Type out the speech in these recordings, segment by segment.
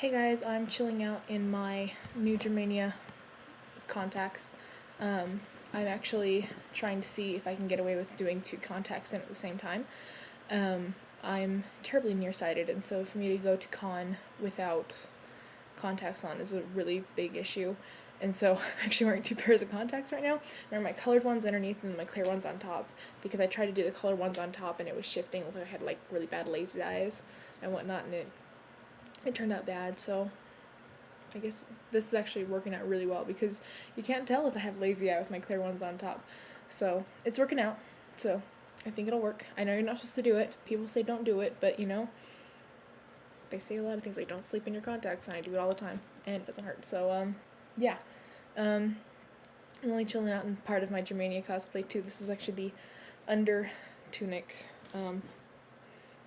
Hey guys, I'm chilling out in my new Germania contacts. I'm actually trying to see if I can get away with doing two contacts in at the same time. I'm terribly nearsighted, and so for me to go to con without contacts on is a really big issue. And so I'm actually wearing two pairs of contacts right now. I'm wearing my colored ones underneath and my clear ones on top, because I tried to do the colored ones on top and it was shifting. I had like really bad lazy eyes and whatnot, and it turned out bad. So I guess this is actually working out really well, because you can't tell if I have lazy eye with my clear ones on top. So it's working out. So I think it'll work. I know you're not supposed to do it. People say don't do it, but they say a lot of things like don't sleep in your contacts, and I do it all the time, and it doesn't hurt. So yeah. I'm only chilling out in part of my Germania cosplay too. This is actually the under tunic.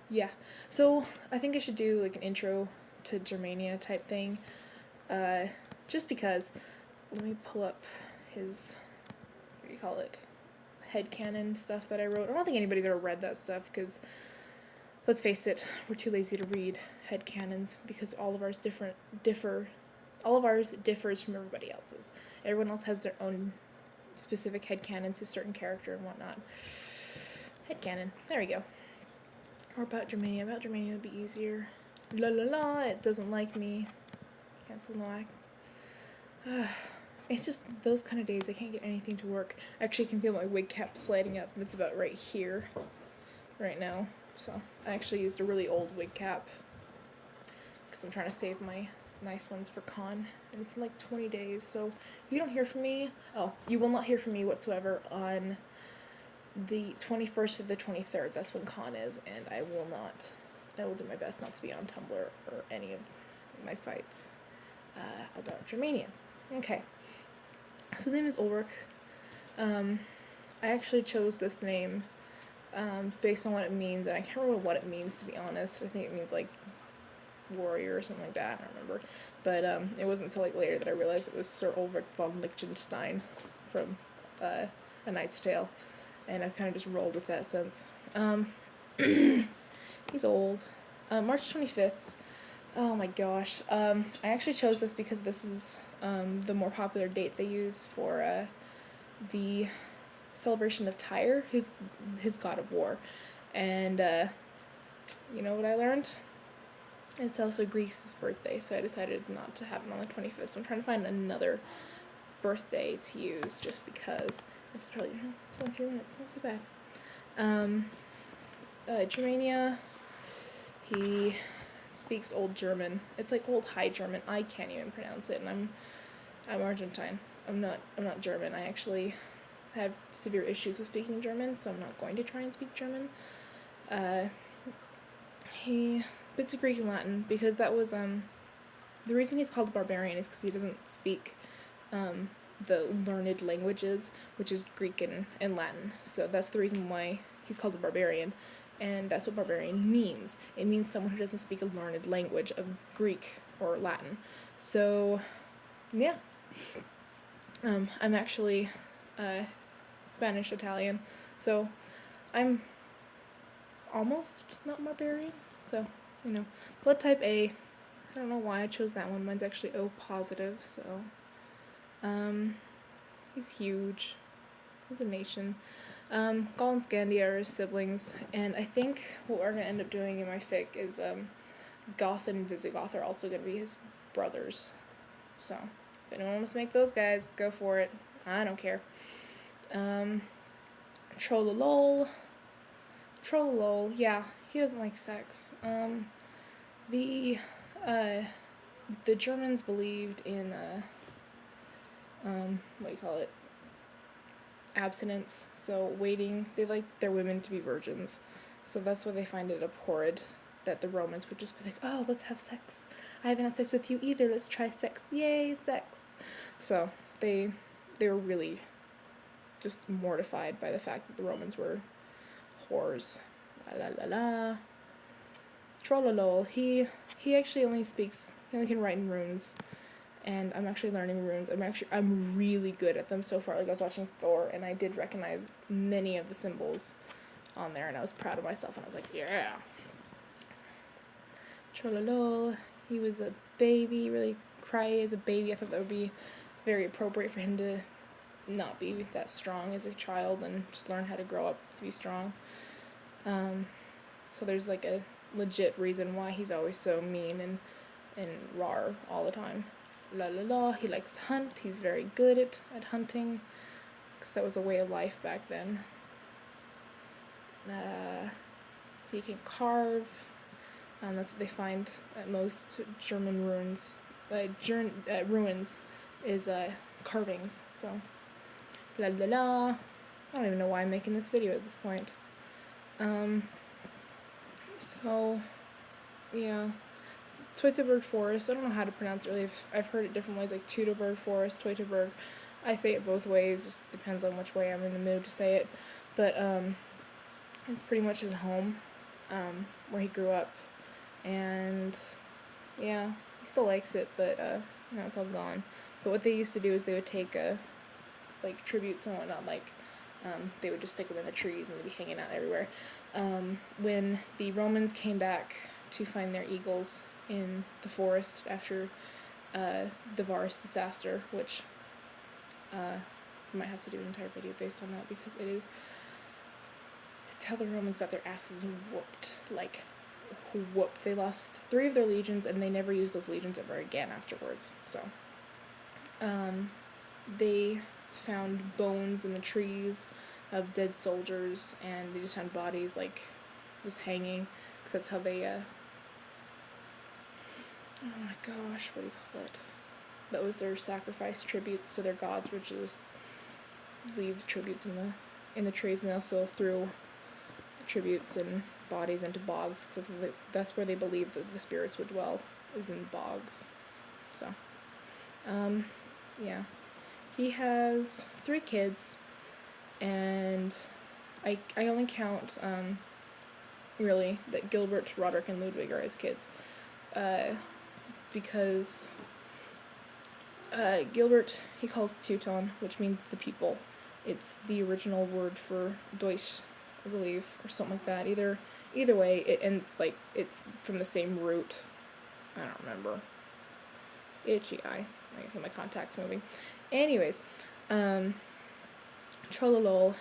Yeah. So I think I should do like an intro to Germania type thing. Just because, let me pull up his, what do you call it, headcanon stuff that I wrote. I don't think anybody's ever read that stuff, because, let's face it, we're too lazy to read headcanons, because all of ours differs from everybody else's. Everyone else has their own specific headcanon to a certain character and whatnot. Headcanon, there we go. Or about Germania. About Germania would be easier. La la la, it doesn't like me. Cancel no act. It's just those kind of days I can't get anything to work. I actually can feel my wig cap sliding up, and it's about right here right now. So I actually used a really old wig cap because I'm trying to save my nice ones for con, and it's in like 20 days. So if you don't hear from me, you will not hear from me whatsoever on the 21st or the 23rd. That's when con is, and I will do my best not to be on Tumblr or any of my sites about Germania. Okay, so his name is Ulrich. I actually chose this name based on what it means, and I can't remember what it means, to be honest. I think it means like warrior or something like that. I don't remember, but it wasn't until like later that I realized it was Sir Ulrich von Liechtenstein from A Knight's Tale, and I've kind of just rolled with that since. He's old. March 25th. Oh my gosh. I actually chose this because this is the more popular date they use for the celebration of Tyr, who's his god of war. And you know what I learned? It's also Greece's birthday, so I decided not to have it on the 25th. So I'm trying to find another birthday to use, just because it's probably, it's only 3 minutes, not too bad. Germania, he speaks Old German. It's like Old High German. I can't even pronounce it, and I'm Argentine. I'm not German. I actually have severe issues with speaking German, so I'm not going to try and speak German. He bits of Greek and Latin, because that was the reason he's called a barbarian is because he doesn't speak the learned languages, which is Greek and Latin. So that's the reason why he's called a barbarian. And that's what barbarian means. It means someone who doesn't speak a learned language of Greek or Latin. So, yeah. I'm actually Spanish Italian, so I'm almost not barbarian. So, blood type A. I don't know why I chose that one. Mine's actually O positive. So, he's huge. He's a nation. Gaul and Scandia are his siblings, and I think what we're going to end up doing in my fic is Goth and Visigoth are also going to be his brothers. So, if anyone wants to make those guys, go for it. I don't care. Trollolol, yeah, he doesn't like sex. The Germans believed in, what do you call it? Abstinence, so waiting. They like their women to be virgins, so that's why they find it abhorred that the Romans would just be like, oh, let's have sex. I haven't had sex with you either, let's try sex, yay, sex. So they were really just mortified by the fact that the Romans were whores. La la la la. Trollolol, he actually only can write in runes, and I'm actually learning runes. I'm really good at them so far. Like, I was watching Thor, and I did recognize many of the symbols on there, and I was proud of myself, and I was like, yeah. Trollolol. he was a baby, really cry as a baby. I thought that would be very appropriate for him to not be that strong as a child and just learn how to grow up to be strong. So there's like a legit reason why he's always so mean and raw all the time. La la la, he likes to hunt, he's very good at hunting, because that was a way of life back then. He can carve, that's what they find at most German ruins. Ruins is carvings, so la la la. I don't even know why I'm making this video at this point. So, yeah. Teutoburg Forest, I don't know how to pronounce it really. I've heard it different ways, like Teutoburg Forest, Teutoburg. I say it both ways, just depends on which way I'm in the mood to say it. But, it's pretty much his home, where he grew up. And, yeah, he still likes it, but, now it's all gone. But what they used to do is they would take, like, tributes and whatnot, like, they would just stick them in the trees and they'd be hanging out everywhere. When the Romans came back to find their eagles in the forest after the Varus disaster, which we might have to do an entire video based on that, because it's how the Romans got their asses whooped, like whooped. They lost 3 of their legions and they never used those legions ever again afterwards. So they found bones in the trees of dead soldiers, and they just found bodies like just hanging, because that's how they oh my gosh, what do you call it? That was their sacrifice tributes to their gods, which is leave tributes in the trees, and they also threw tributes and bodies into bogs, because that's where they believed that the spirits would dwell, is in bogs. So, yeah. He has 3 kids, and I only count, really, that Gilbert, Roderick, and Ludwig are his kids, because Gilbert, he calls Teuton, which means the people. It's the original word for Deutsch, I believe, or something like that. Either way, it's from the same root. I don't remember. Itchy eye. I can feel my contacts moving. Anyways, Trollolol,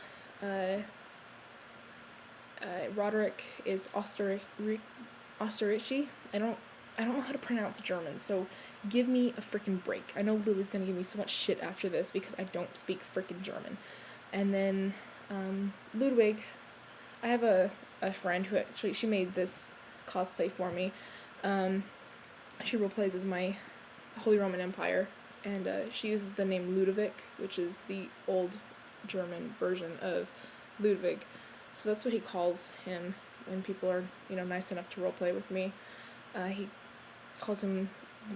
Roderick is Österreichi. I don't know how to pronounce German, so give me a freaking break. I know Lily's gonna give me so much shit after this because I don't speak freaking German. And then, Ludwig, I have a friend who actually, she made this cosplay for me. She roleplays as my Holy Roman Empire, and she uses the name Ludovic, which is the old German version of Ludwig. So that's what he calls him when people are, nice enough to roleplay with me. He calls him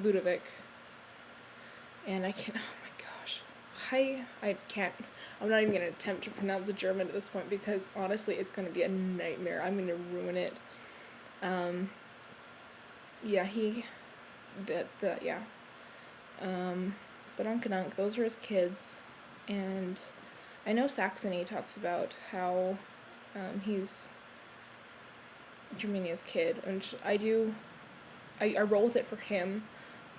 Ludovic, and I can't, oh my gosh, I can't, I'm not even going to attempt to pronounce the German at this point, because honestly, it's going to be a nightmare. I'm going to ruin it. Yeah, yeah. But Unkenunk, those are his kids, and I know Saxony talks about how, he's Germania's kid, and I roll with it for him,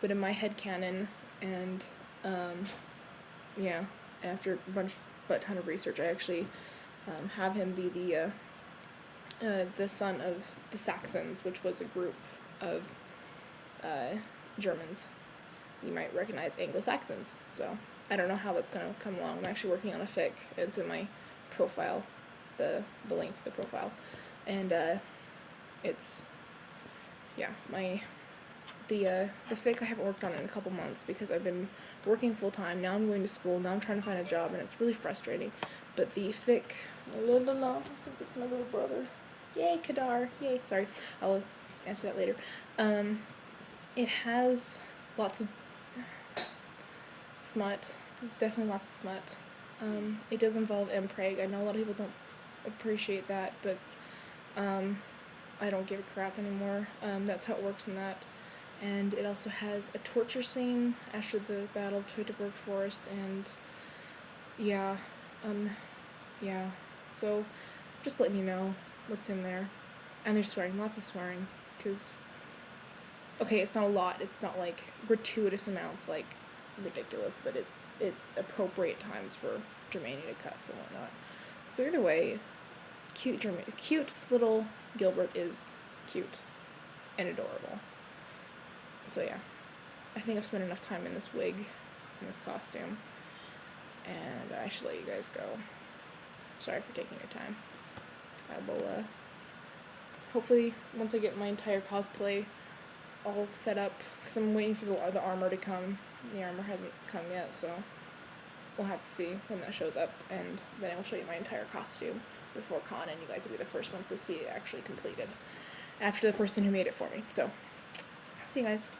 but in my headcanon, and, yeah, after a ton of research, I actually, have him be the son of the Saxons, which was a group of, Germans. You might recognize Anglo-Saxons, so I don't know how that's gonna come along. I'm actually working on a fic, it's in my profile, the link to the profile, and, it's, yeah, the fic I haven't worked on in a couple months because I've been working full-time, now I'm going to school, now I'm trying to find a job, and it's really frustrating, but the fic, I think that's my little brother, yay, Kadar, yay, sorry, I'll answer that later. It has lots of smut, definitely lots of smut. It does involve mpreg. I know a lot of people don't appreciate that, but I don't give a crap anymore. That's how it works in that. And it also has a torture scene after the Battle of Teutoburg Forest, and yeah, so just letting you know what's in there. And there's swearing, lots of swearing, because okay, it's not a lot. It's not like gratuitous amounts, like ridiculous, but it's appropriate times for Germania to cuss and whatnot. So either way, cute little Gilbert is cute and adorable. So yeah, I think I've spent enough time in this wig, in this costume, and I should let you guys go. Sorry for taking your time. I will, hopefully, once I get my entire cosplay all set up, because I'm waiting for the armor to come. The armor hasn't come yet, so we'll have to see when that shows up, and then I will show you my entire costume before con, and you guys will be the first ones to see it actually completed, after the person who made it for me. So, see you guys.